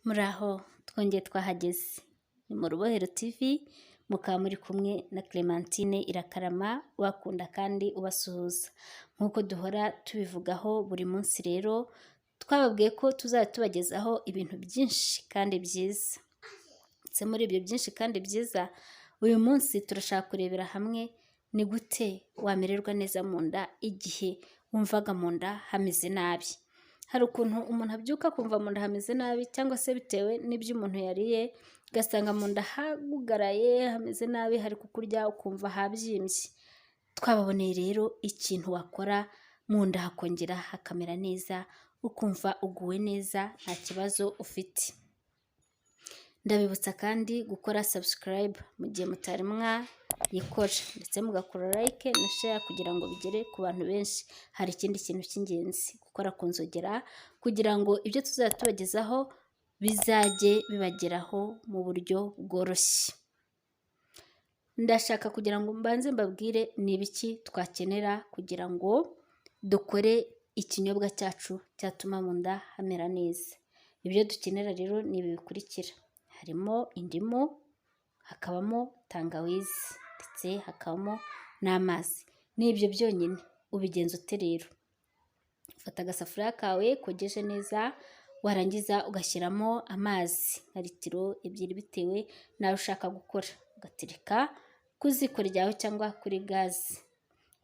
Muraho twongeye twahageze, ni mu Rubohero TV, mukaba muri kumwe na Clementine Irakarama, ubakunda kandi ubasuhuza. Nk'uko duhora tubivugaho buri munsi rero, twababwiye ko tuzajya tubagezaho ibintu byinshi kandi byiza. Ndetse muri ibyo byinshi kandi byiza, uyu munsi turashaka kurebera hamwe ni gute wamererwa neza mu nda igihe wumvaga mu nda hameze nabi. Hari ukuntu umuntu abyuka kumva mu nda hameze nabi, cyangwa se bitewe n'ibyo umuntu yariye, ugasanga mu nda hagugaraye hameze nabi, hari kukurya ukumva habyimbye. Twababoneye rero ikintu wakora mu nda hakongera hakamera neza, ukumva uguwe neza nta kibazo ufite. Ndabibutsa kandi gukora subscribe mu gihe mutari mwayikora, ndetse mugakora like na share kugira ngo bigere ku bantu benshi. Hari ikindi kintu cy'ingenzi, gukora ku nzogera kugira ngo ibyo tuzajya tubagezaho bizajye bibageraho mu buryo bworoshye. Ndashaka kugira ngo mbanze mbabwire ni ibiki twakenera kugira ngo dukore ikinyobwa cyacu cyatuma mu nda hamera neza. Ibyo dukenera rero ni ibi bikurikira: harimo indimu, hakabamo tangawizi, ndetse hakabamo n'amazi. N'ibyo byonyine. Ubigenza ute rero? Ufata agasafuriya kawe kogeje neza, warangiza ugashyiramo amazi nka litiro 2 bitewe nawe ushaka gukora, ugatereka ku ziko ryawe cyangwa kuri gazi.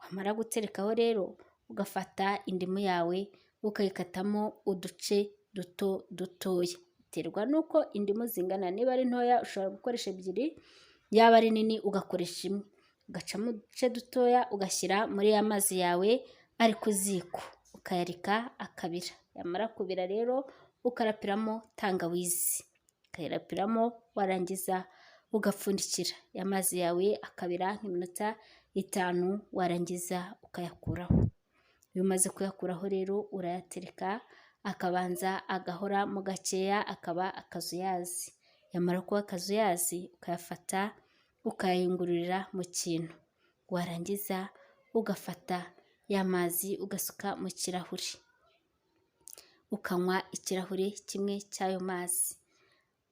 Wamara guterekaho rero, ugafata indimu yawe ukayikatamo uduce duto dutoya, biterwa nuko indimu zingana. Niba ari ntoya ushobora gukoresha 2, yaba ari nini ugakoresha 1. Ugacamo uduce dutoya ugashyira muri ya mazi yawe ari ku ziko, ukayarika akabira. Yamara kubira rero, ukarapiramo tangawizi, ukayirapiramo, warangiza ugapfundikira. Ya mazi yawe akabira nk'iminota 5, warangiza ukayakuraho. Iyo umaze kuyakuraho rero, urayatereka akabanza agahora mu gakeya, akaba akazuyazi. Yamara kuba akazuyazi, ukayafata ukayayungururira mu kintu, warangiza ugafata ya mazi ugasuka mu kirahuri, ukanywa ikirahure kimwe cy'ayo mazi.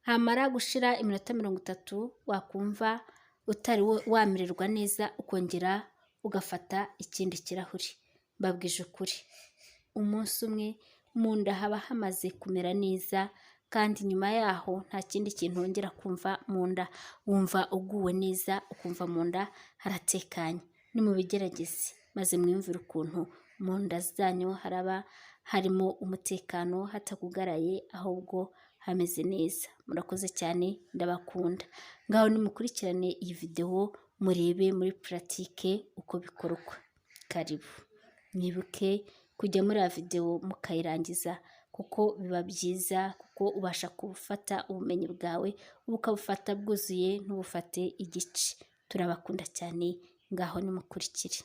Hamara gushira iminota 30, wakumva utari wamererwa neza, ukongera ugafata ikindi kirahuri. Mbabwije ukuri, umunsi umwe mu nda haba hamaze kumera neza, kandi nyuma yaho nta kindi kintu wongera kumva mu nda, wumva uguwe neza, ukumva mu nda haratekanye. Nimubigerageze maze mwiyumvire ukuntu mu nda zanyu haraba harimo umutekano, hatakugaraye, ahubwo hameze neza. Murakoze cyane, ndabakunda. Ngaho nimukurikirane iyi video murebe muri pratique uko bikorwa. Karibu. Mwibuke kujya muri video mukayirangiza, kuko biba byiza, kuko ubasha gufata ubumenyi bwawe ukabufata bwuzuye, ntubufate igice. Turabakunda cyane, ngaho nimukurikire.